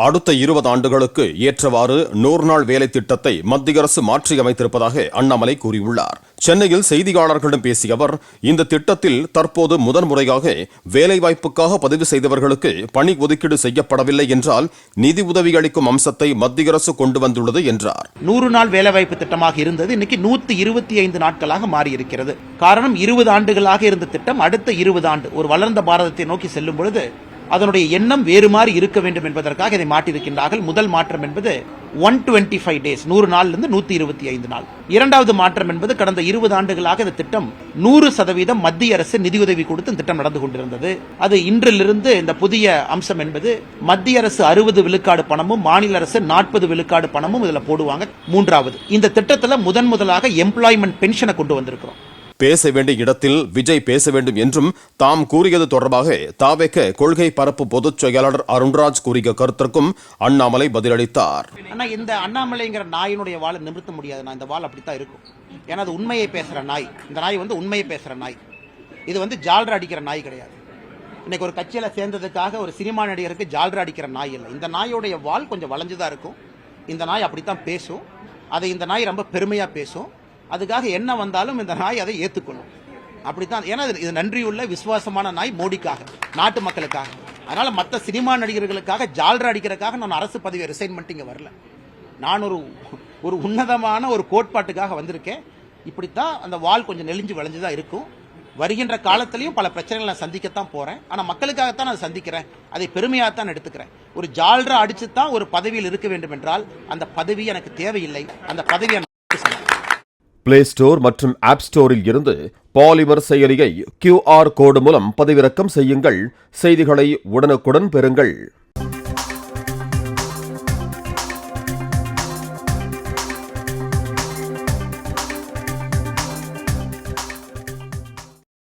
அடுத்த 20 ஆண்டுகளுக்கு ஏற்றவாறு 100 நாள் வேலை திட்டத்தை மத்திய அரசு மாற்றியமைத்திருப்பதாக அண்ணாமலை கூறியுள்ளார். சென்னையில் செய்தியாளர்களிடம் பேசிய அவர், இந்த திட்டத்தில் தற்போது முதன்முறையாக வேலைவாய்ப்புக்காக பதிவு செய்தவர்களுக்கு பணி ஒதுக்கீடு செய்யப்படவில்லை என்றால் நிதி உதவி அளிக்கும் அம்சத்தை மத்திய அரசு கொண்டு வந்துள்ளது என்றார். 100 நாள் வேலைவாய்ப்பு திட்டமாக இருந்தது இன்னைக்கு 125 நாட்களாக மாறியிருக்கிறது. காரணம் 20 ஆண்டுகளாக இருந்த திட்டம் அடுத்த 20 ஆண்டு ஒரு வளர்ந்த பாரதத்தை நோக்கி செல்லும் பொழுது அதனுடைய எண்ணம் வேறு மாதிரி இருக்க வேண்டும் என்பதற்காக இதை மாற்றியிருக்கின்றார்கள். முதல் மாற்றம் என்பது 125 டேஸ் 100 நாளிலிருந்து 125 நாள். இரண்டாவது மாற்றம் என்பது கடந்த 20 ஆண்டுகளாக இந்த திட்டம் 100% மத்திய அரசு நிதியுதவி கொடுத்து இந்த திட்டம் நடந்து கொண்டிருந்தது. அது இன்றிலிருந்து இந்த புதிய அம்சம் என்பது மத்திய அரசு 60 விழுக்காடு பணமும் மாநில அரசு 40 விழுக்காடு பணமும் இதுல போடுவாங்க. மூன்றாவது, இந்த திட்டத்தில் முதலாக எம்ப்ளாய்மெண்ட் பென்ஷனை கொண்டு வந்திருக்கிறோம். பேச வேண்டிய இடத்தில் விஜய் பேச வேண்டும் என்றும் தாம் கூறியது தொடர்பாக தாவேக கொள்கை பரப்பு பொதுச் செயலாளர் அருண்ராஜ் கூறிய கருத்திற்கும் அண்ணாமலை பதிலளித்தார். இந்த அண்ணாமலைங்கிற நாயினுடைய வாழை நிமிர்த்த முடியாது. இந்த வாள் அப்படித்தான் இருக்கும். ஏன்னா அது உண்மையை பேசுற நாய். இந்த நாய் உண்மையை பேசுற நாய். இது ஜால்ரா அடிக்கிற நாய் கிடையாது. இன்னைக்கு ஒரு கட்சியில சேர்ந்ததுக்காக ஒரு சினிமா நடிகருக்கு ஜால்ரா அடிக்கிற நாய் இல்லை. இந்த நாயோடைய வாள் கொஞ்சம் வளைஞ்சுதான் இருக்கும். இந்த நாய் அப்படித்தான் பேசும். அதை இந்த நாய் ரொம்ப பெருமையா பேசும். அதுக்காக என்ன வந்தாலும் இந்த நாய் அதை ஏற்றுக்கொள்ளும். அப்படித்தான். ஏன்னா இது நன்றியுள்ள விசுவாசமான நாய் மோடிக்காக, நாட்டு மக்களுக்காக. அதனால மற்ற சினிமா நடிகர்களுக்காக ஜால்ரா அடிக்கிறதுக்காக நான் அரசு பதவியை ரிசைன் பண்ணிட்டு இங்க வரல. நான் ஒரு உன்னதமான ஒரு கோட்பாட்டுக்காக வந்திருக்கேன். இப்படித்தான் அந்த வால் கொஞ்சம் நெளிஞ்சு வளைஞ்சுதான் இருக்கும். வருகின்ற காலத்திலையும் பல பிரச்சனைகளை நான் சந்திக்கத்தான் போறேன். ஆனா மக்களுக்காகத்தான் நான் சந்திக்கிறேன். அதை பெருமையாகத்தான் எடுத்துக்கிறேன். ஒரு ஜால்ரா அடிச்சுதான் ஒரு பதவியில் இருக்க வேண்டும் என்றால் அந்த பதவி எனக்கு தேவையில்லை. அந்த பதவி பிளே ஸ்டோர் மற்றும் ஆப் ஸ்டோரில் இருந்து பாலிமர் செயலியை QR கோடு மூலம் பதிவிறக்கம் செய்யுங்கள். செய்திகளை உடனுக்குடன் பெறுங்கள்.